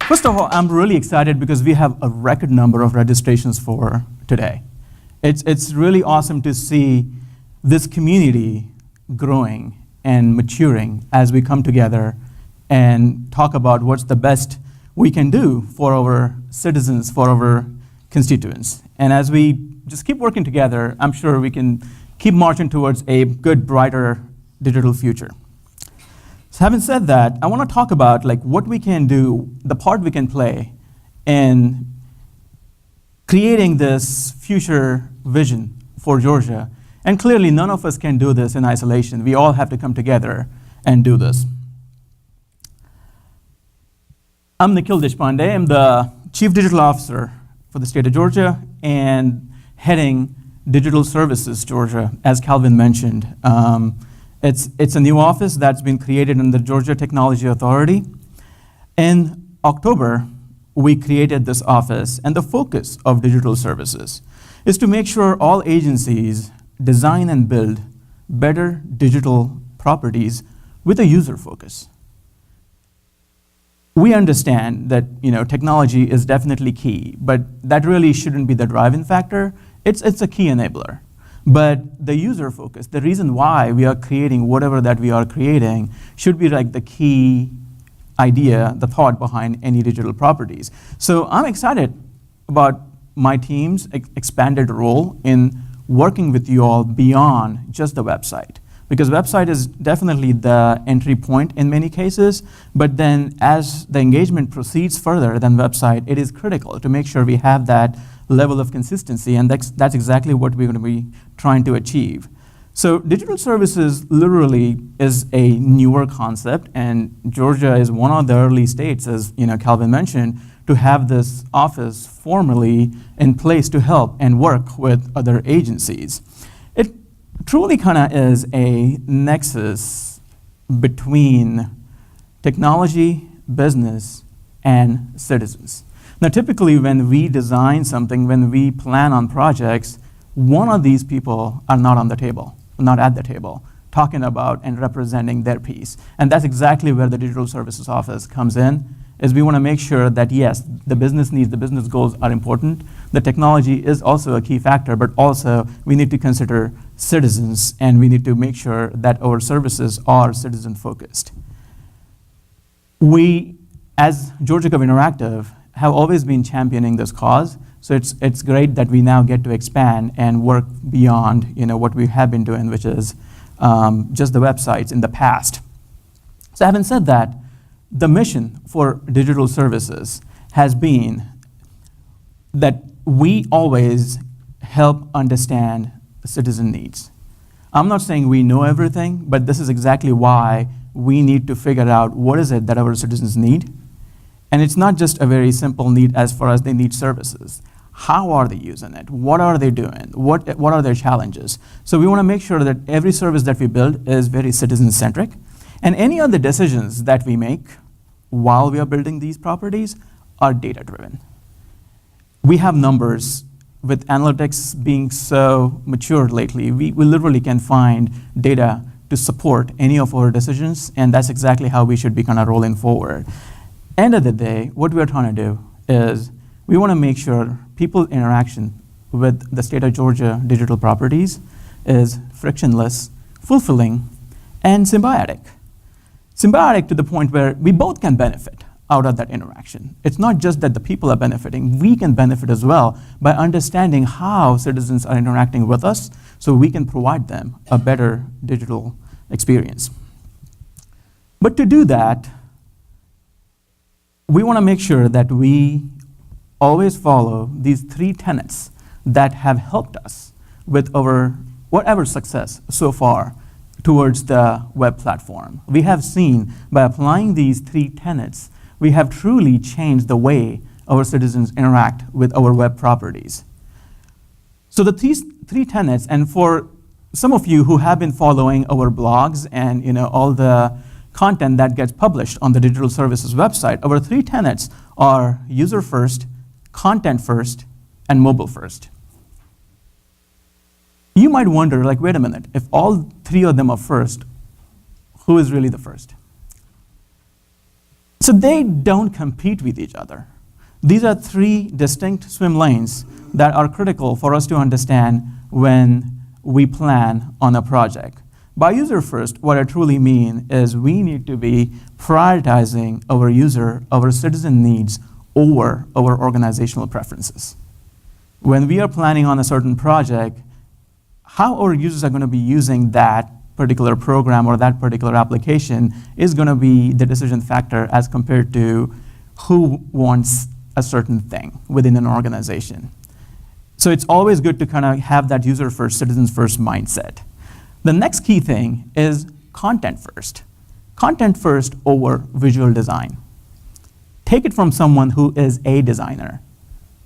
First of all, I'm really excited because we have a record number of registrations for today. It's really awesome to see this community growing and maturing as we come together and talk about what's the best we can do for our citizens, for our constituents. And as we just keep working together, I'm sure we can keep marching towards a good, brighter digital future. So having said that, I want to talk about what we can do, the part we can play in creating this future vision for Georgia. And clearly, none of us can do this in isolation. We all have to come together and do this. I'm Nikhil Deshpande. I'm the Chief Digital Officer for the state of Georgia and heading Digital Services Georgia, as Calvin mentioned. It's a new office that's been created in the Georgia Technology Authority. In October, we created this office, and the focus of digital services is to make sure all agencies design and build better digital properties with a user focus. We understand that technology is definitely key, but that really shouldn't be the driving factor. It's a key enabler. But the user focus, the reason why we are creating whatever that we are creating, should be the key idea, the thought behind any digital properties. So I'm excited about my team's expanded role in working with you all beyond just the website. Because website is definitely the entry point in many cases, but then as the engagement proceeds further than website, it is critical to make sure we have that level of consistency, and that's exactly what we're going to be trying to achieve. So digital services literally is a newer concept, and Georgia is one of the early states, as Calvin mentioned, to have this office formally in place to help and work with other agencies. It truly kind of is a nexus between technology, business, and citizens. Now, typically when we design something, when we plan on projects, one of these people are not on the table, not at the table, talking about and representing their piece. And that's exactly where the Digital Services Office comes in, is we want to make sure that, yes, the business needs, the business goals are important. The technology is also a key factor, but also we need to consider citizens, and we need to make sure that our services are citizen-focused. We, as Georgia Govt Interactive, have always been championing this cause, so it's great that we now get to expand and work beyond what we have been doing, which is just the websites in the past. So having said that, the mission for digital services has been that we always help understand the citizen needs. I'm not saying we know everything, but this is exactly why we need to figure out what is it that our citizens need. And it's not just a very simple need as far as they need services. How are they using it? What are they doing? What are their challenges? So we want to make sure that every service that we build is very citizen-centric. And any of the decisions that we make while we are building these properties are data-driven. We have numbers. With analytics being so mature lately, we literally can find data to support any of our decisions, and that's exactly how we should be kind of rolling forward. End of the day, what we're trying to do is we want to make sure people's interaction with the state of Georgia digital properties is frictionless, fulfilling, and symbiotic. Symbiotic to the point where we both can benefit out of that interaction. It's not just that the people are benefiting, we can benefit as well by understanding how citizens are interacting with us so we can provide them a better digital experience. But to do that, we want to make sure that we always follow these 3 tenets that have helped us with our whatever success so far towards the web platform. We have seen by applying these 3 tenets, we have truly changed the way our citizens interact with our web properties. So these 3 tenets, and for some of you who have been following our blogs and all the content that gets published on the Digital Services website, our 3 tenets are user first, content first, and mobile first. You might wonder, wait a minute, if all 3 of them are first, who is really the first? So they don't compete with each other. These are three distinct swim lanes that are critical for us to understand when we plan on a project. By user first, what I truly mean is we need to be prioritizing our user, our citizen needs over our organizational preferences. When we are planning on a certain project, how our users are going to be using that particular program or that particular application is going to be the decision factor as compared to who wants a certain thing within an organization. So it's always good to kind of have that user first, citizens first mindset. The next key thing is content first. Content first over visual design. Take it from someone who is a designer.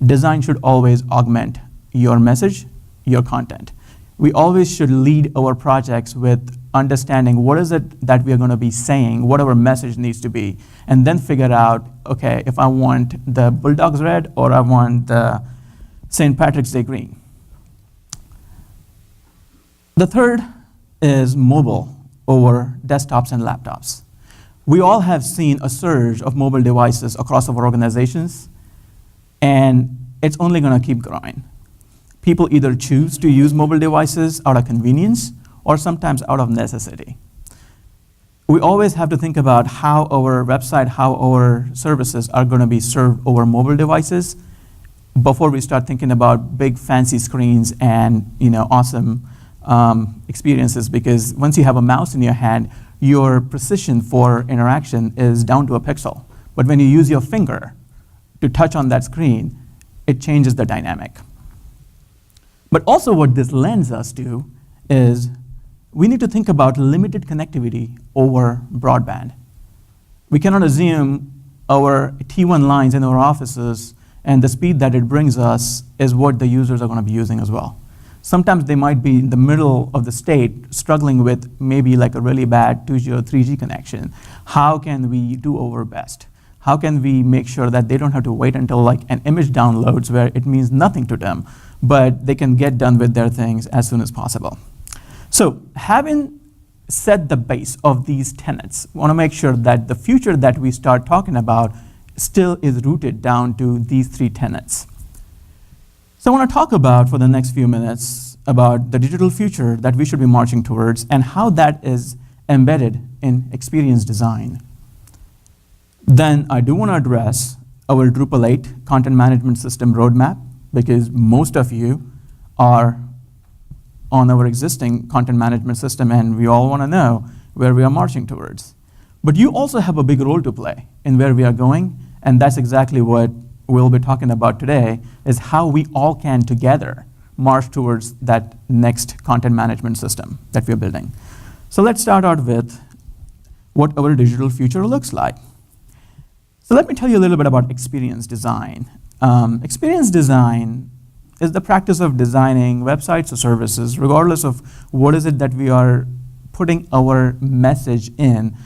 Design should always augment your message, your content. We always should lead our projects with understanding what is it that we are going to be saying, what our message needs to be, and then figure out, okay, if I want the Bulldogs red or I want the St. Patrick's Day green. The third is mobile over desktops and laptops. We all have seen a surge of mobile devices across our organizations, and it's only going to keep growing. People either choose to use mobile devices out of convenience or sometimes out of necessity. We always have to think about how our website, how our services are going to be served over mobile devices before we start thinking about big fancy screens and awesome experiences, because once you have a mouse in your hand, your precision for interaction is down to a pixel. But when you use your finger to touch on that screen, it changes the dynamic. But also what this lends us to is we need to think about limited connectivity over broadband. We cannot assume our T1 lines in our offices and the speed that it brings us is what the users are going to be using as well. Sometimes they might be in the middle of the state struggling with maybe like a really bad 2G or 3G connection. How can we do our best? How can we make sure that they don't have to wait until like an image downloads where it means nothing to them, but they can get done with their things as soon as possible? So having set the base of these tenets, we want to make sure that the future that we start talking about still is rooted down to these three tenets. So I want to talk about, for the next few minutes, about the digital future that we should be marching towards and how that is embedded in experience design. Then I do want to address our Drupal 8 content management system roadmap, because most of you are on our existing content management system and we all want to know where we are marching towards. But you also have a big role to play in where we are going, and that's exactly what we'll be talking about today, is how we all can together march towards that next content management system that we're building. So let's start out with what our digital future looks like. So let me tell you a little bit about experience design. Experience design is the practice of designing websites or services, regardless of what is it that we are putting our message in,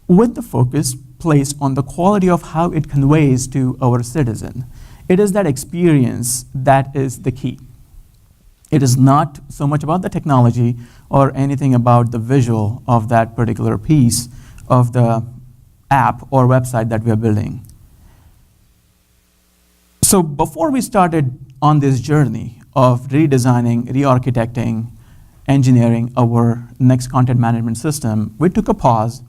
with the focus placed on the quality of how it conveys to our citizen. It is that experience that is the key. It is not so much about the technology or anything about the visual of that particular piece of the app or website that we are building. So before we started on this journey of redesigning, re-architecting, engineering our next content management system, we took a pause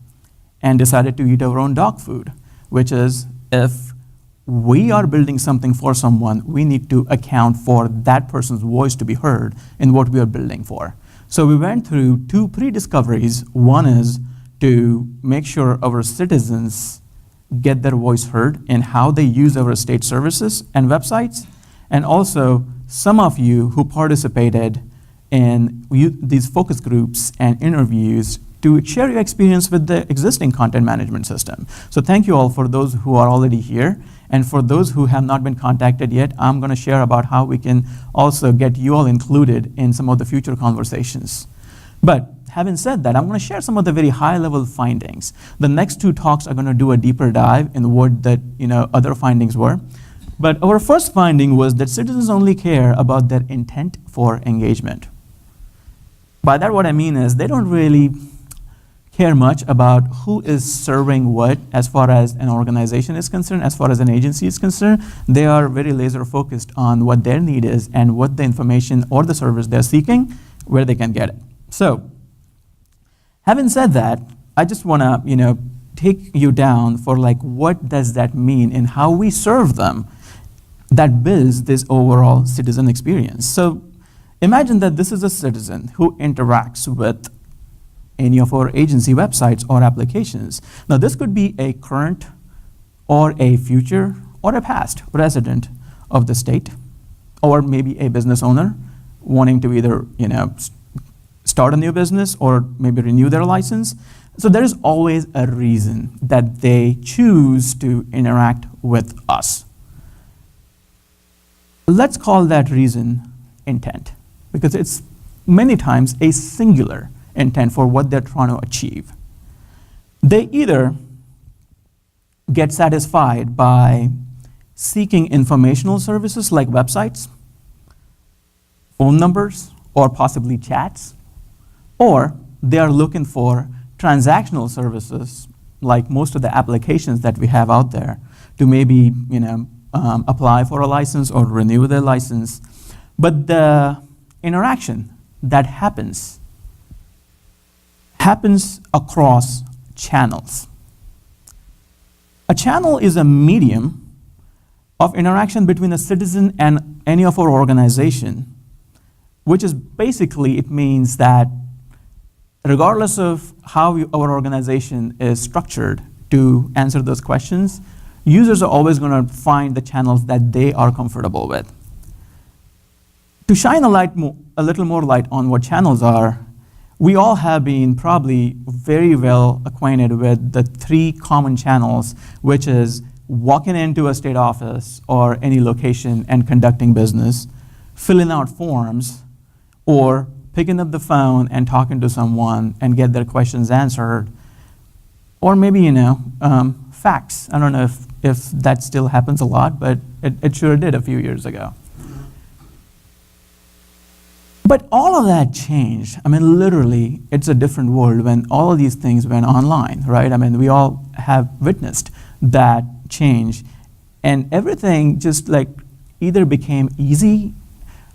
and decided to eat our own dog food, which is, if we are building something for someone, we need to account for that person's voice to be heard in what we are building for. So we went through two pre-discoveries. One is to make sure our citizens get their voice heard in how they use our state services and websites, and also some of you who participated in these focus groups and interviews to share your experience with the existing content management system. So thank you all for those who are already here. And for those who have not been contacted yet, I'm going to share about how we can also get you all included in some of the future conversations. But having said that, I'm going to share some of the very high-level findings. The next two talks are going to do a deeper dive in what the other findings were. But our first finding was that citizens only care about their intent for engagement. By that, what I mean is they don't really care much about who is serving what as far as an organization is concerned, as far as an agency is concerned. They are very laser focused on what their need is and what the information or the service they're seeking, where they can get it. So, having said that, I just want to, take you down for like what does that mean and how we serve them that builds this overall citizen experience. So, imagine that this is a citizen who interacts with any of our agency websites or applications. Now, this could be a current or a future or a past resident of the state, or maybe a business owner wanting to either, start a new business or maybe renew their license. So there is always a reason that they choose to interact with us. Let's call that reason intent, because it's many times a singular intent for what they're trying to achieve. They either get satisfied by seeking informational services like websites, phone numbers, or possibly chats, or they are looking for transactional services like most of the applications that we have out there to maybe apply for a license or renew their license. But the interaction that happens across channels. A channel is a medium of interaction between a citizen and any of our organization, which is basically, it means that regardless of how our organization is structured to answer those questions, users are always going to find the channels that they are comfortable with. To shine a little more light on what channels are, we all have been probably very well acquainted with the 3 common channels, which is walking into a state office or any location and conducting business, filling out forms, or picking up the phone and talking to someone and get their questions answered, or maybe, fax. I don't know if that still happens a lot, but it sure did a few years ago. But all of that changed. I mean, literally, it's a different world when all of these things went online, right? I mean, we all have witnessed that change. And everything just like either became easy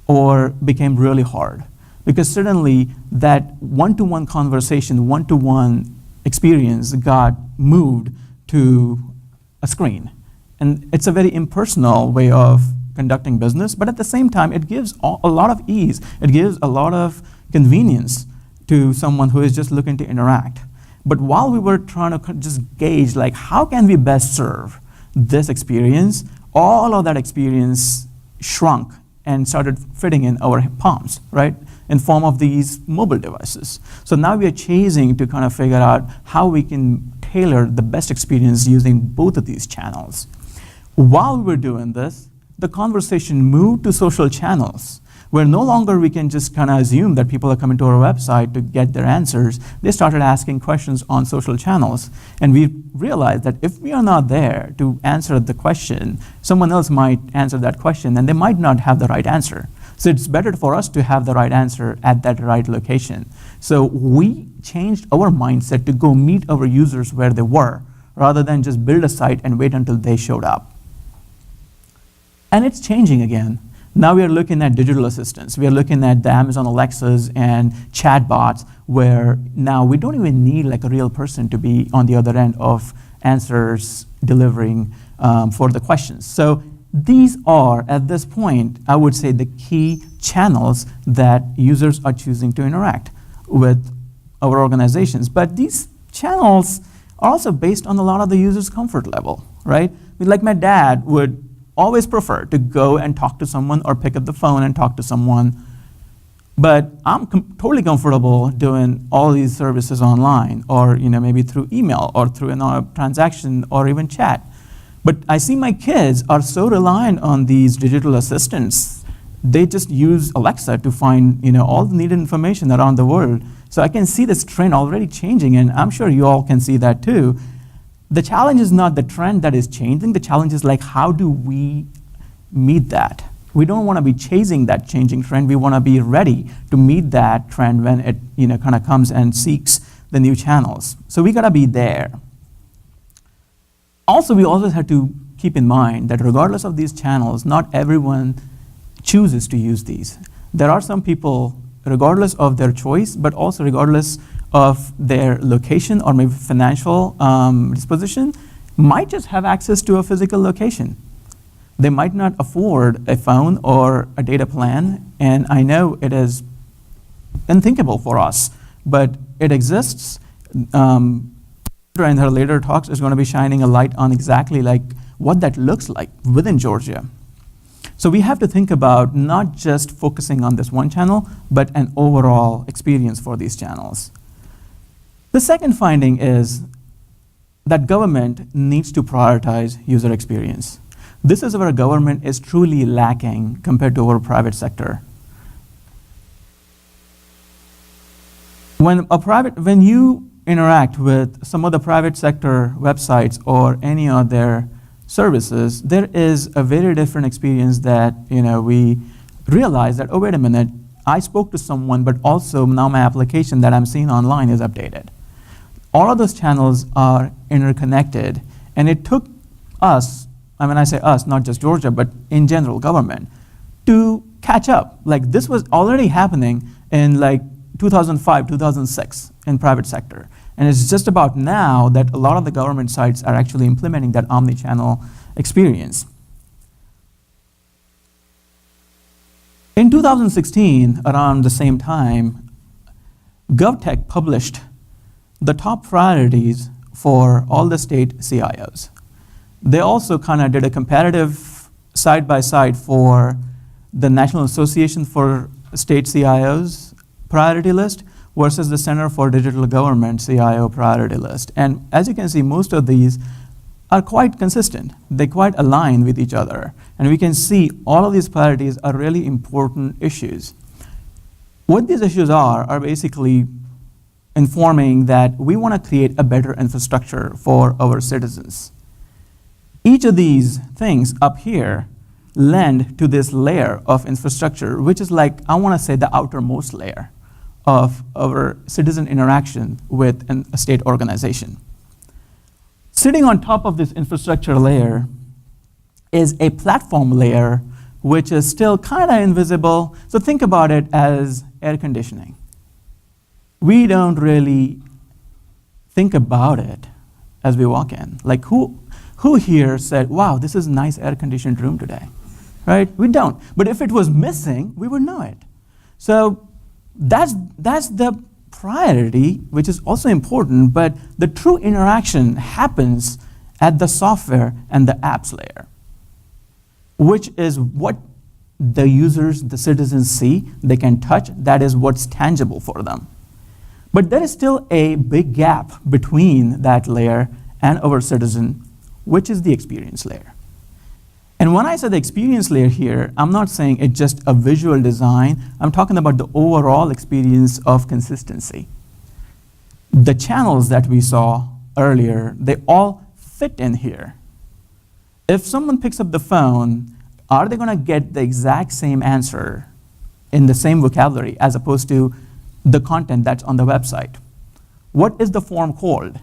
or became really hard. Because suddenly that one-to-one conversation, one-to-one experience got moved to a screen. And it's a very impersonal way of conducting business, but at the same time, it gives a lot of ease. It gives a lot of convenience to someone who is just looking to interact. But while we were trying to just gauge, like, how can we best serve this experience, all of that experience shrunk and started fitting in our palms, right? In form of these mobile devices. So now we are chasing to kind of figure out how we can tailor the best experience using both of these channels. While we were doing this, the conversation moved to social channels, where no longer we can just kind of assume that people are coming to our website to get their answers. They started asking questions on social channels. And we realized that if we are not there to answer the question, someone else might answer that question and they might not have the right answer. So it's better for us to have the right answer at that right location. So we changed our mindset to go meet our users where they were, rather than just build a site and wait until they showed up. And it's changing again. Now we are looking at digital assistants. We are looking at the Amazon Alexas and chatbots, where now we don't even need like a real person to be on the other end of answers delivering for the questions. So these are, at this point, I would say the key channels that users are choosing to interact with our organizations. But these channels are also based on a lot of the user's comfort level, right? Like my dad would always prefer to go and talk to someone or pick up the phone and talk to someone. But I'm totally comfortable doing all these services online, or maybe through email or through a transaction or even chat. But I see my kids are so reliant on these digital assistants. They just use Alexa to find all the needed information around the world. So I can see this trend already changing, and I'm sure you all can see that too. The challenge is not the trend that is changing. The challenge is like, how do we meet that? We don't want to be chasing that changing trend. We want to be ready to meet that trend when it kind of comes and seeks the new channels. So we gotta be there. Also, we always have to keep in mind that regardless of these channels, not everyone chooses to use these. There are some people, regardless of their choice, but also regardless of their location or maybe financial disposition, might just have access to a physical location. They might not afford a phone or a data plan, and I know it is unthinkable for us, but it exists. In her later talks is going to be shining a light on exactly like what that looks like within Georgia. So we have to think about not just focusing on this one channel, but an overall experience for these channels. The second finding is that government needs to prioritize user experience. This is where government is truly lacking compared to our private sector. When you interact with some of the private sector websites or any other services, there is a very different experience that we realize that, oh, wait a minute, I spoke to someone, but also now my application that I'm seeing online is updated. All of those channels are interconnected, and it took us, I say us, not just Georgia, but in general government, to catch up. Like this was already happening in like 2005, 2006 in private sector. And it's just about now that a lot of the government sites are actually implementing that omni-channel experience. In 2016, around the same time, GovTech published the top priorities for all the state CIOs. They also kind of did a comparative side-by-side for the National Association for State CIOs priority list versus the Center for Digital Government CIO priority list. And as you can see, most of these are quite consistent. They quite align with each other. And we can see all of these priorities are really important issues. What these issues are basically informing that we want to create a better infrastructure for our citizens. Each of these things up here lend to this layer of infrastructure, which is like, I want to say, the outermost layer of our citizen interaction with a state organization. Sitting on top of this infrastructure layer is a platform layer, which is still kind of invisible. So think about it as air conditioning. We don't really think about it as we walk in. Like who here said, wow, this is a nice air-conditioned room today, right? We don't. But if it was missing, we would know it. So that's the priority, which is also important, but the true interaction happens at the software and the apps layer, which is what the users, the citizens see, they can touch, that is what's tangible for them. But there is still a big gap between that layer and our citizen, which is the experience layer. And when I say the experience layer here, I'm not saying it's just a visual design. I'm talking about the overall experience of consistency. The channels that we saw earlier, they all fit in here. If someone picks up the phone, are they going to get the exact same answer in the same vocabulary as opposed to the content that's on the website? What is the form called?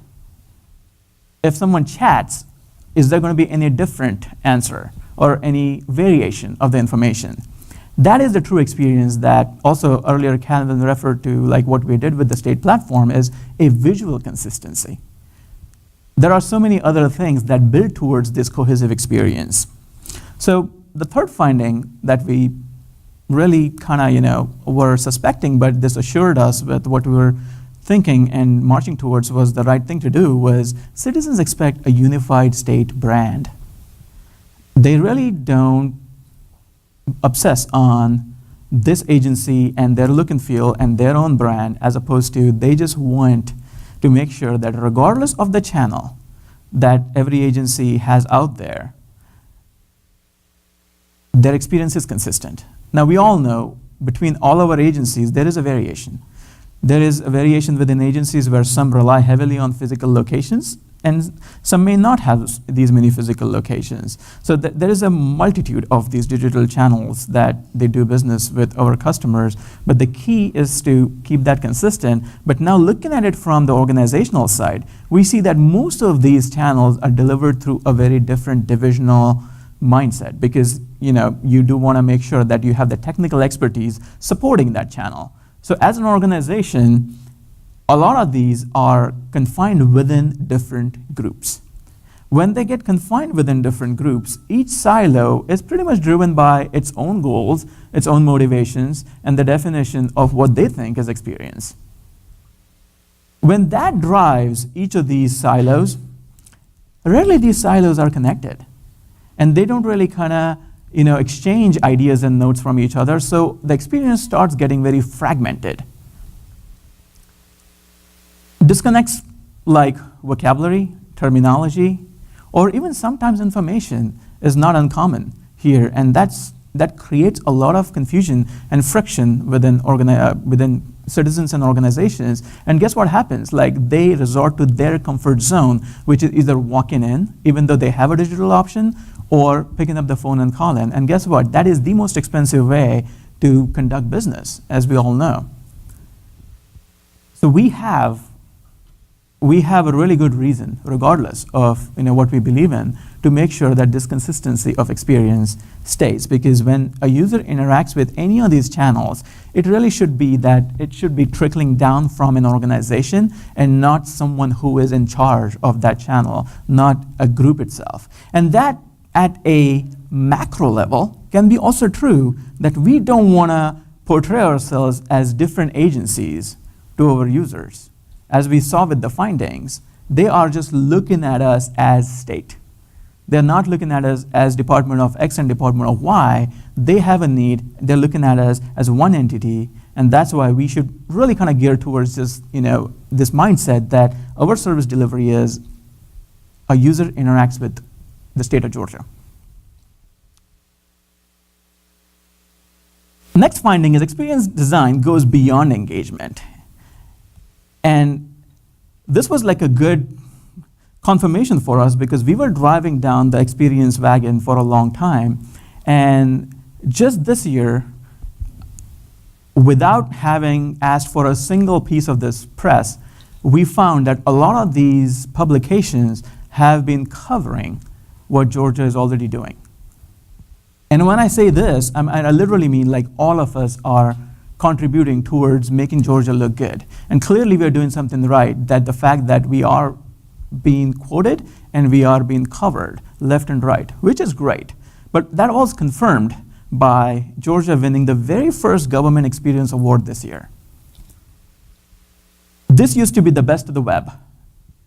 If someone chats, is there going to be any different answer or any variation of the information? That is the true experience that also earlier Calvin referred to, like what we did with the state platform, is a visual consistency. There are so many other things that build towards this cohesive experience. So the third finding that we really kind of were suspecting, but this assured us with what we were thinking and marching towards was the right thing to do, was citizens expect a unified state brand. They really don't obsess on this agency and their look and feel and their own brand, as opposed to they just want to make sure that regardless of the channel that every agency has out there, their experience is consistent. Now we all know between all our agencies there is a variation. There is a variation within agencies where some rely heavily on physical locations and some may not have these many physical locations. So there is a multitude of these digital channels that they do business with our customers, but the key is to keep that consistent. But now looking at it from the organizational side, we see that most of these channels are delivered through a very different divisional mindset, because you do want to make sure that you have the technical expertise supporting that channel. So as an organization, a lot of these are confined within different groups. When they get confined within different groups, each silo is pretty much driven by its own goals, its own motivations, and the definition of what they think is experience. When that drives each of these silos, rarely these silos are connected. And they don't really kind of exchange ideas and notes from each other, so the experience starts getting very fragmented. Disconnects like vocabulary, terminology, or even sometimes information is not uncommon here, and that creates a lot of confusion and friction within citizens and organizations. And guess what happens? Like, they resort to their comfort zone, which is either walking in, even though they have a digital option, or picking up the phone and calling. And guess what? That is the most expensive way to conduct business, as we all know. So we have a really good reason, regardless of what we believe in, to make sure that this consistency of experience stays. Because when a user interacts with any of these channels, it really should be that it should be trickling down from an organization and not someone who is in charge of that channel, not a group itself. And that, at a macro level, can be also true that we don't want to portray ourselves as different agencies to our users. As we saw with the findings, they are just looking at us as state. They're not looking at us as Department of X and Department of Y. They have a need. They're looking at us as one entity, and that's why we should really kind of gear towards this mindset that our service delivery is a user interacts with the state of Georgia. Next finding is experience design goes beyond engagement. And this was like a good confirmation for us, because we were driving down the experience wagon for a long time. And just this year, without having asked for a single piece of this press, we found that a lot of these publications have been covering what Georgia is already doing. And when I say this, I literally mean like all of us are contributing towards making Georgia look good. And clearly we are doing something right, that the fact that we are being quoted and we are being covered left and right, which is great. But that was confirmed by Georgia winning the very first Government Experience Award this year. This used to be the best of the web.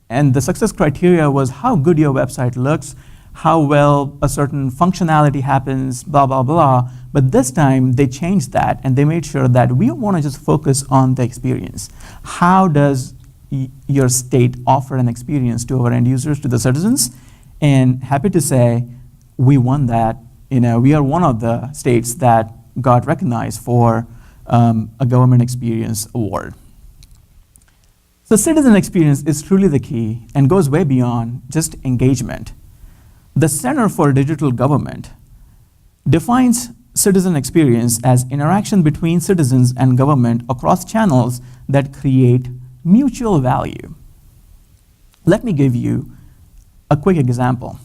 And the success criteria was how good your website looks, how well a certain functionality happens, blah, blah, blah. But this time they changed that, and they made sure that we want to just focus on the experience. How does your state offer an experience to our end users, to the citizens? And happy to say we won that. We are one of the states that got recognized for a Government Experience Award. So citizen experience is truly the key and goes way beyond just engagement. The Center for Digital Government defines citizen experience as interaction between citizens and government across channels that create mutual value. Let me give you a quick example.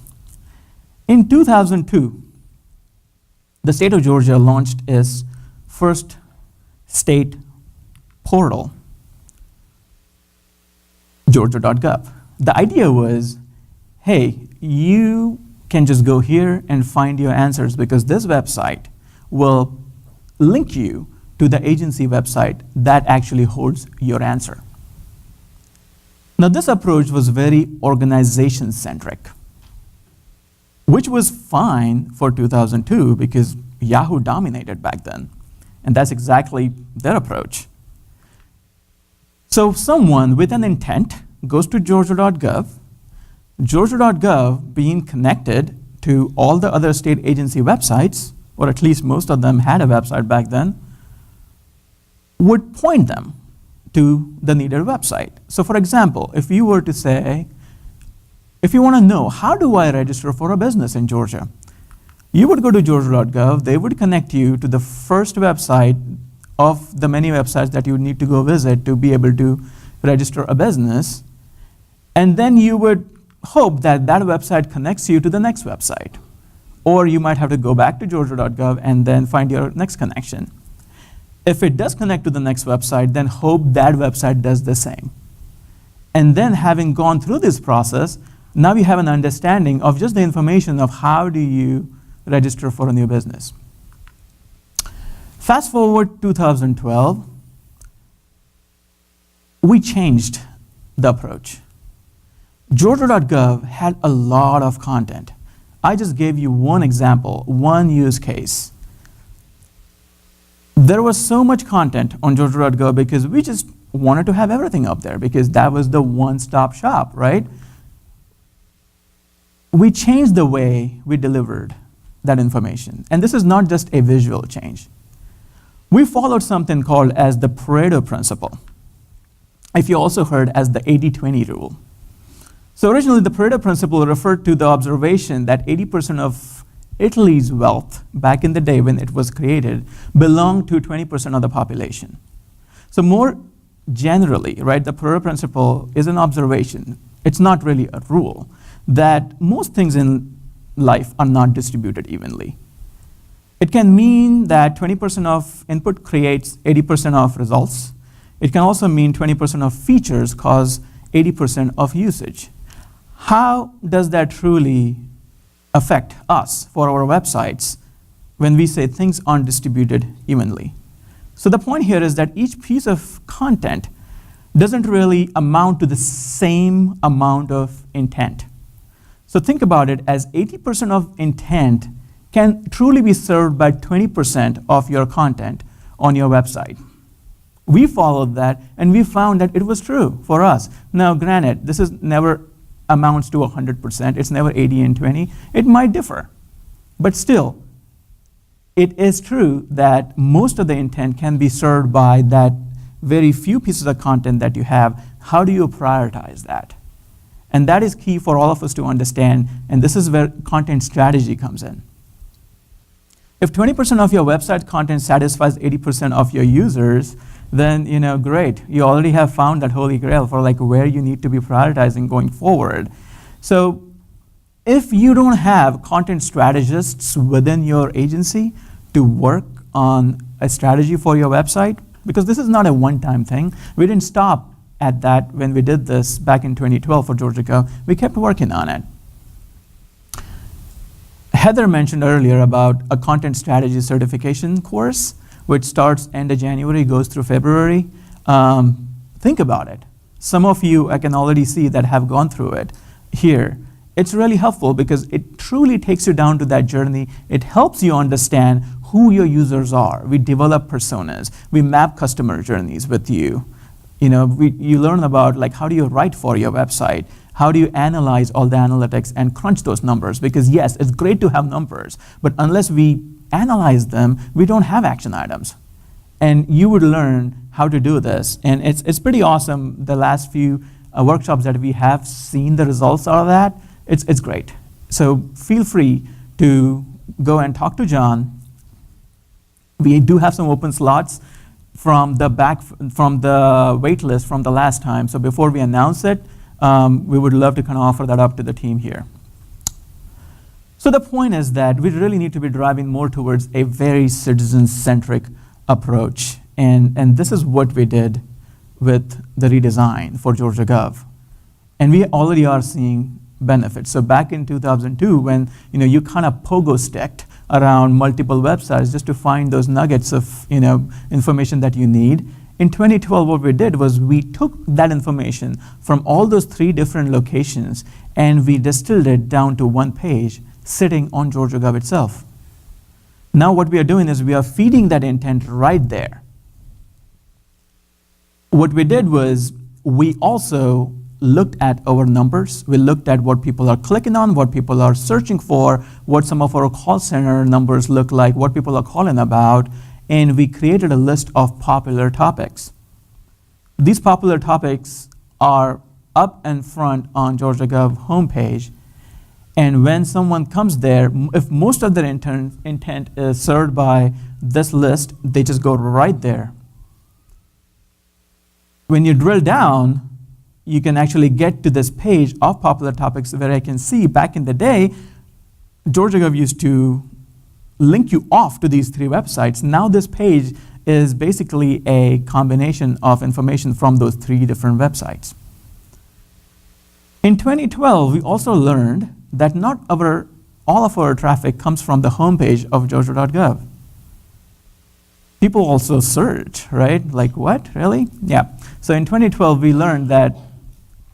In 2002, the state of Georgia launched its first state portal, Georgia.gov. The idea was, hey, you can just go here and find your answers, because this website will link you to the agency website that actually holds your answer. Now, this approach was very organization-centric, which was fine for 2002 because Yahoo dominated back then, and that's exactly their approach. So someone with an intent goes to Georgia.gov, Georgia.gov being connected to all the other state agency websites, or at least most of them had a website back then, would point them to the needed website. So for example, if you were to say, If you want to know, how do I register for a business in Georgia? You would go to georgia.gov, they would connect you to the first website of the many websites that you need to go visit to be able to register a business, and then you would hope that that website connects you to the next website. Or you might have to go back to georgia.gov and then find your next connection. If it does connect to the next website, then hope that website does the same. And then having gone through this process, now you have an understanding of just the information of how do you register for a new business. Fast forward 2012, we changed the approach. Georgia.gov had a lot of content. I just gave you one example, one use case. There was so much content on Georgia.gov because we just wanted to have everything up there because that was the one-stop shop, right? We changed the way we delivered that information. And this is not just a visual change. We followed something called as the Pareto principle. If you also heard as the 80-20 rule. So originally the Pareto principle referred to the observation that 80% of Italy's wealth back in the day when it was created belonged to 20% of the population. So more generally, right, the Pareto principle is an observation. It's not really a rule that most things in life are not distributed evenly. It can mean that 20% of input creates 80% of results. It can also mean 20% of features cause 80% of usage. How does that truly affect us for our websites when we say things aren't distributed evenly? So the point here is that each piece of content doesn't really amount to the same amount of intent. So think about it as 80% of intent can truly be served by 20% of your content on your website. We followed that and we found that it was true for us. Now granted, this is never amounts to 100%, it's never 80 and 20, it might differ. But still, it is true that most of the intent can be served by that very few pieces of content that you have. How do you prioritize that? And that is key for all of us to understand, and this is where content strategy comes in. If 20% of your website content satisfies 80% of your users, then great. You already have found that holy grail for like where you need to be prioritizing going forward. So if you don't have content strategists within your agency to work on a strategy for your website, because this is not a one-time thing. We didn't stop at that when we did this back in 2012 for GeorgiaGov. We kept working on it. Heather mentioned earlier about a content strategy certification course, which starts end of January, goes through February. Think about it. Some of you, I can already see that have gone through it here. It's really helpful because it truly takes you down to that journey. It helps you understand who your users are. We develop personas. We map customer journeys with you. You learn about like how do you write for your website? How do you analyze all the analytics and crunch those numbers? Because yes, it's great to have numbers, but unless we analyze them, we don't have action items. And you would learn how to do this. And it's pretty awesome. The last few workshops that we have seen the results out of that, it's great. So feel free to go and talk to John. We do have some open slots from the wait list from the last time. So before we announce it, we would love to kind of offer that up to the team here. So the point is that we really need to be driving more towards a very citizen-centric approach. And this is what we did with the redesign for GeorgiaGov. And we already are seeing benefits. So back in 2002, when you kind of pogo sticked around multiple websites just to find those nuggets of information that you need, in 2012, what we did was we took that information from all those 3 different locations and we distilled it down to one page sitting on GeorgiaGov itself. Now what we are doing is we are feeding that intent right there. What we did was we also looked at our numbers. We looked at what people are clicking on, what people are searching for, what some of our call center numbers look like, what people are calling about, and we created a list of popular topics. These popular topics are up and front on GeorgiaGov homepage. And when someone comes there, if most of their intent is served by this list, they just go right there. When you drill down, you can actually get to this page of popular topics where I can see back in the day, GeorgiaGov used to link you off to these 3 websites. Now this page is basically a combination of information from those 3 different websites. In 2012, we also learned that not all of our traffic comes from the homepage of georgia.gov. People also search, right? Like, what, really? Yeah. So in 2012, we learned that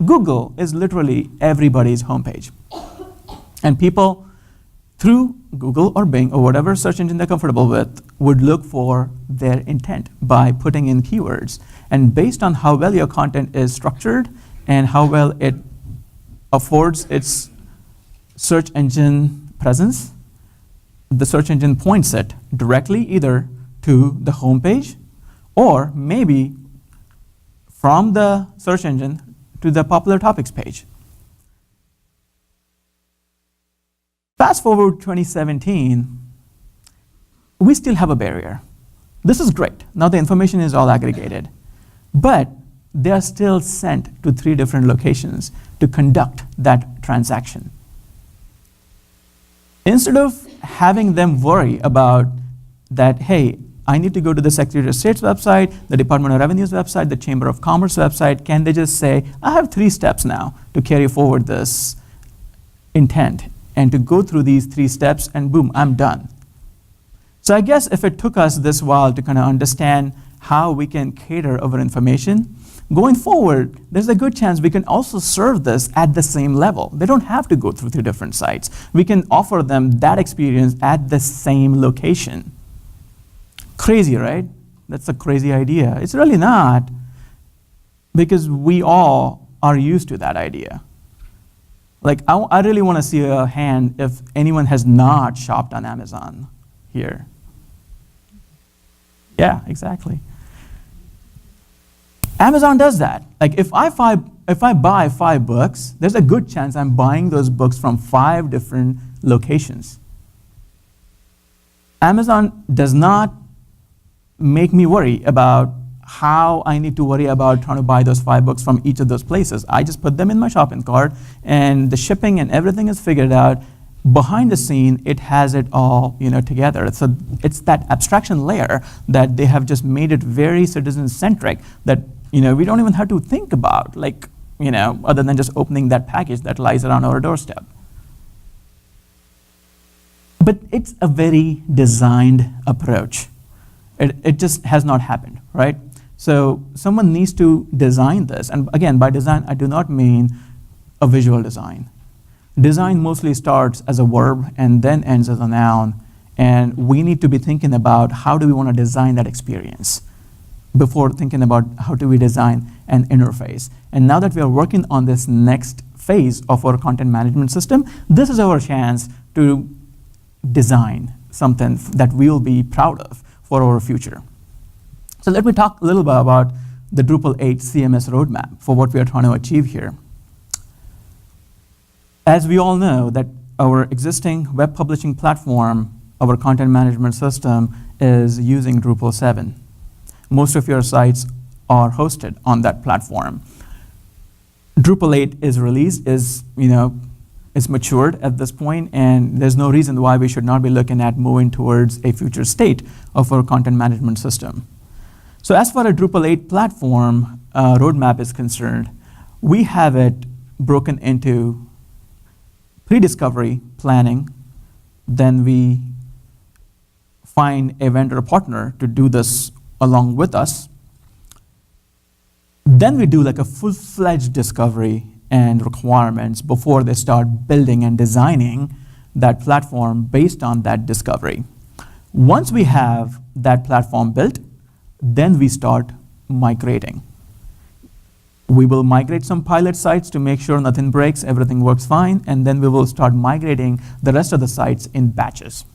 Google is literally everybody's homepage. And people, through Google or Bing or whatever search engine they're comfortable with, would look for their intent by putting in keywords. And based on how well your content is structured and how well it affords its search engine presence, the search engine points it directly either to the homepage or maybe from the search engine to the popular topics page. Fast forward 2017, we still have a barrier. This is great. Now the information is all aggregated, but they are still sent to 3 different locations to conduct that transaction. Instead of having them worry about that, hey, I need to go to the Secretary of State's website, the Department of Revenue's website, the Chamber of Commerce website, can they just say, I have 3 steps now to carry forward this intent and to go through these 3 steps and boom, I'm done. So I guess if it took us this while to kind of understand how we can cater our information, going forward, there's a good chance we can also serve this at the same level. They don't have to go through 3 different sites. We can offer them that experience at the same location. Crazy, right? That's a crazy idea. It's really not, because we all are used to that idea. Like, I really want to see a hand if anyone has not shopped on Amazon here. Yeah, exactly. Amazon does that. Like, if I buy 5 books, there's a good chance I'm buying those books from 5 different locations. Amazon does not make me worry about how I need to worry about trying to buy those 5 books from each of those places. I just put them in my shopping cart, and the shipping and everything is figured out. Behind the scene, it has it all, together. So it's that abstraction layer that they have just made it very citizen-centric that, we don't even have to think about, other than just opening that package that lies around our doorstep. But it's a very designed approach. It just has not happened, right? So someone needs to design this. And again, by design, I do not mean a visual design. Design mostly starts as a verb and then ends as a noun. And we need to be thinking about how do we want to design that experience before thinking about how do we design an interface. And now that we are working on this next phase of our content management system, this is our chance to design something that we'll be proud of for our future. So let me talk a little bit about the Drupal 8 CMS roadmap for what we are trying to achieve here. As we all know that our existing web publishing platform, our content management system, is using Drupal 7. Most of your sites are hosted on that platform. Drupal 8 is released, is matured at this point, and there's no reason why we should not be looking at moving towards a future state of our content management system. So as far as Drupal 8 platform roadmap is concerned, we have it broken into pre-discovery planning, then we find a vendor partner to do this along with us. Then we do like a full-fledged discovery and requirements before they start building and designing that platform based on that discovery. Once we have that platform built, then we start migrating. We will migrate some pilot sites to make sure nothing breaks, everything works fine, and then we will start migrating the rest of the sites in batches.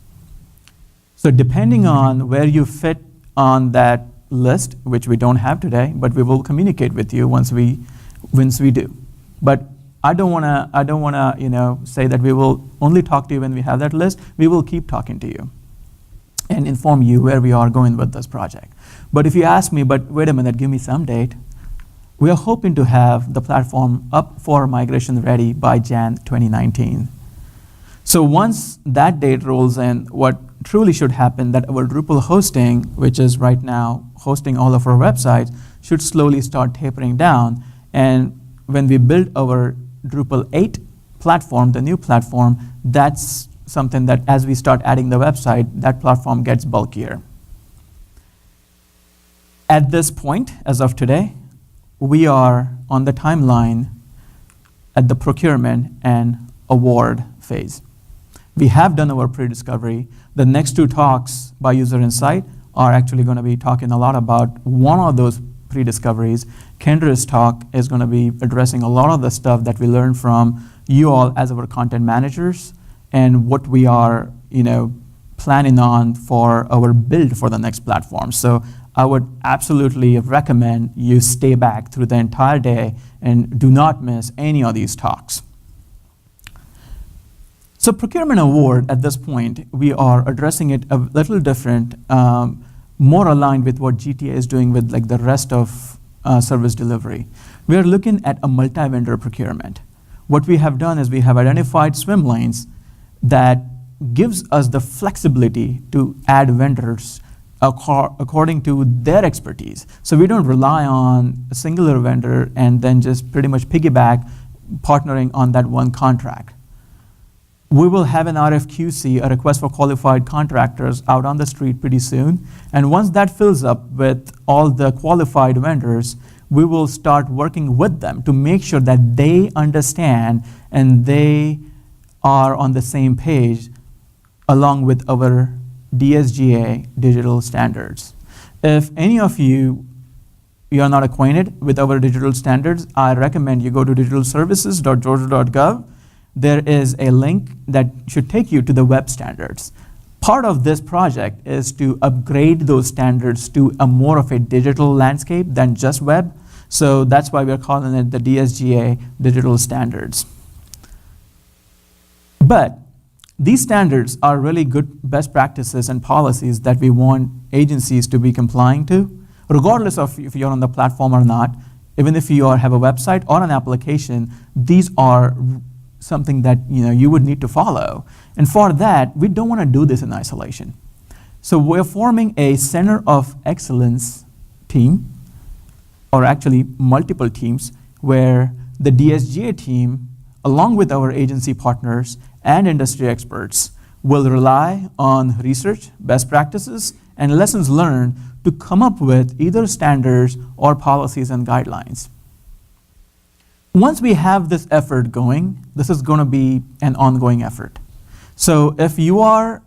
So depending on where you fit on that list, which we don't have today, but we will communicate with you once we do. But I don't wanna say that we will only talk to you when we have that list. We will keep talking to you and inform you where we are going with this project. But if you ask me, but wait a minute, give me some date, we are hoping to have the platform up for migration ready by Jan 2019. So once that date rolls in, what truly should happen that our Drupal hosting, which is right now hosting all of our websites, should slowly start tapering down. And when we build our Drupal 8 platform, the new platform, that's something that as we start adding the website, that platform gets bulkier. At this point, as of today, we are on the timeline at the procurement and award phase. We have done our pre-discovery. The next two talks by User Insight are actually going to be talking a lot about one of those pre-discoveries. Kendra's talk is going to be addressing a lot of the stuff that we learned from you all as our content managers and what we are, planning on for our build for the next platform. So I would absolutely recommend you stay back through the entire day and do not miss any of these talks. So procurement award, at this point, we are addressing it a little different, more aligned with what GTA is doing with like the rest of service delivery. We are looking at a multi-vendor procurement. What we have done is we have identified swim lanes that gives us the flexibility to add vendors according to their expertise. So we don't rely on a singular vendor and then just pretty much piggyback partnering on that one contract. We will have an RFQC, a request for qualified contractors, out on the street pretty soon. And once that fills up with all the qualified vendors, we will start working with them to make sure that they understand and they are on the same page along with our DSGa digital standards. If any of you are not acquainted with our digital standards, I recommend you go to digitalservices.georgia.gov. There is a link that should take you to the web standards. Part of this project is to upgrade those standards to a more of a digital landscape than just web. So that's why we're calling it the DSGa digital standards. But these standards are really good best practices and policies that we want agencies to be complying to, regardless of if you're on the platform or not. Even if you have a website or an application, these are something that you would need to follow. And for that, we don't want to do this in isolation. So we're forming a center of excellence team, or actually multiple teams, where the DSGa team, along with our agency partners and industry experts, will rely on research, best practices, and lessons learned to come up with either standards or policies and guidelines. Once we have this effort going, this is going to be an ongoing effort. So if you are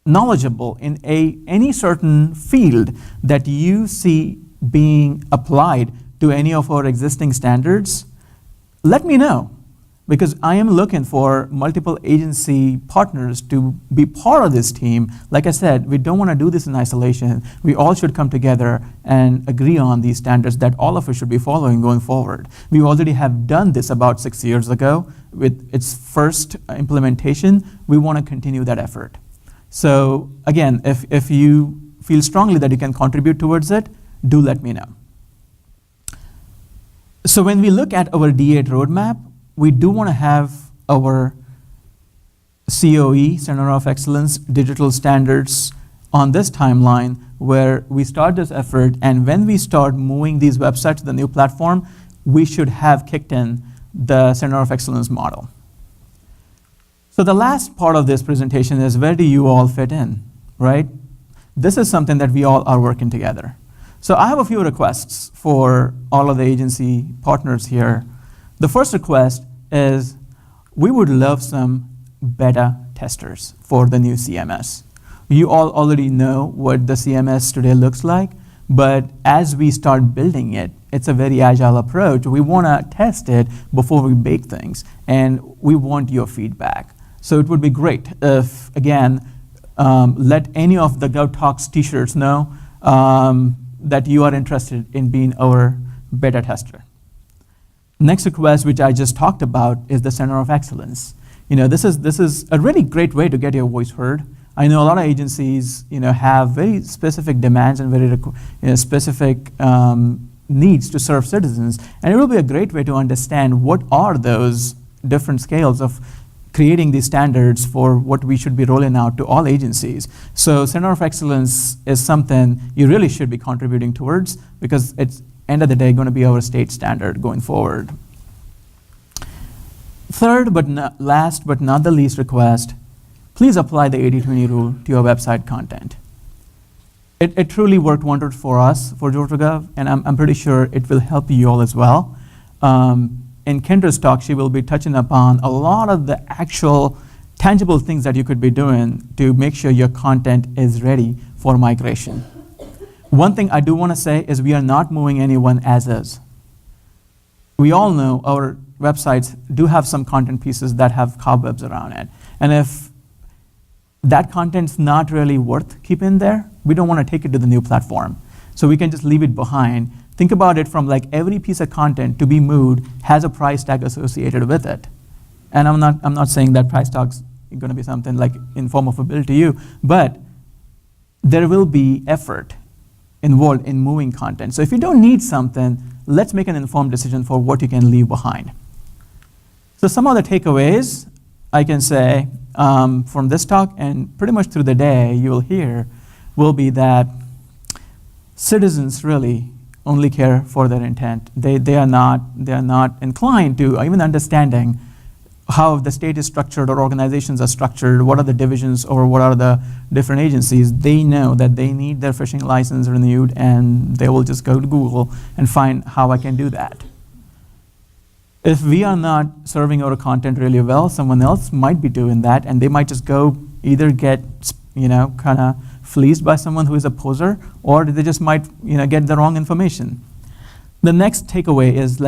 knowledgeable in any certain field that you see being applied to any of our existing standards, let me know, because I am looking for multiple agency partners to be part of this team. Like I said, we don't want to do this in isolation. We all should come together and agree on these standards that all of us should be following going forward. We already have done this about 6 years ago with its first implementation. We want to continue that effort. So again, if you feel strongly that you can contribute towards it, do let me know. So when we look at our D8 roadmap, we do want to have our COE, Center of Excellence, digital standards on this timeline where we start this effort, and when we start moving these websites to the new platform, we should have kicked in the Center of Excellence model. So the last part of this presentation is, where do you all fit in, right? This is something that we all are working together. So I have a few requests for all of the agency partners here. The first request is, we would love some beta testers for the new CMS. You all already know what the CMS today looks like, but as we start building it, it's a very agile approach. We want to test it before we bake things, and we want your feedback. So it would be great if, again, let any of the GOVTalks t-shirts know that you are interested in being our beta tester. Next request, which I just talked about, is the center of excellence. This is a really great way to get your voice heard. I know a lot of agencies, have very specific demands and very specific needs to serve citizens, and it will be a great way to understand what are those different scales of creating these standards for what we should be rolling out to all agencies. So Center of Excellence is something you really should be contributing towards, because it's, end of the day, going to be our state standard going forward. Third, but last but not the least request, please apply the 80-20 rule to your website content. It truly worked wonders for us, for GOVT, and I'm pretty sure it will help you all as well. In Kendra's talk, she will be touching upon a lot of the actual tangible things that you could be doing to make sure your content is ready for migration. One thing I do want to say is we are not moving anyone as is. We all know our websites do have some content pieces that have cobwebs around it. And if that content's not really worth keeping there, we don't want to take it to the new platform. So we can just leave it behind. Think about it from like every piece of content to be moved has a price tag associated with it. And I'm not saying that price tag's going to be something like in form of a bill to you, but there will be effort involved in moving content. So if you don't need something, let's make an informed decision for what you can leave behind. So some of the takeaways I can say from this talk and pretty much through the day you will hear will be that citizens really only care for their intent. They are not inclined to even understanding how the state is structured or organizations are structured, what are the divisions or what are the different agencies. They know that they need their phishing license renewed, and they will just go to Google and find how I can do that. If we are not serving our content really well, someone else might be doing that, and they might just go either get kind of fleeced by someone who is a poser, or they just might get the wrong information. The next takeaway is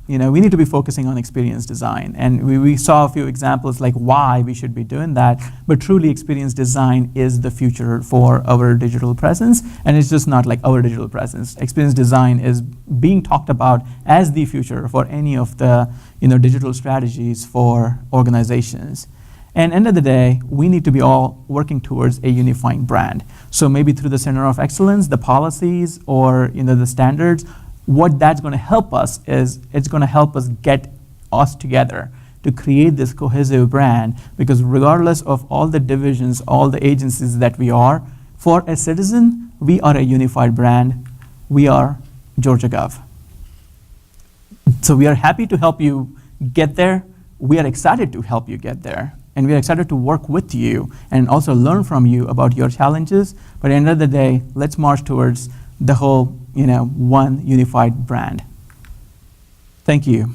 we need to be focusing on experience design, and we saw a few examples like why we should be doing that, but truly experience design is the future for our digital presence, and it's just not like our digital presence. Experience design is being talked about as the future for any of the digital strategies for organizations. And end of the day, we need to be all working towards a unifying brand. So maybe through the Center of Excellence, the policies, or the standards, what that's going to help us is it's going to help us get us together to create this cohesive brand, because regardless of all the divisions, all the agencies that we are, for a citizen, we are a unified brand. We are GOVT. So we are happy to help you get there. We are excited to help you get there. And we are excited to work with you and also learn from you about your challenges. But at the end of the day, let's march towards the whole, one unified brand. Thank you.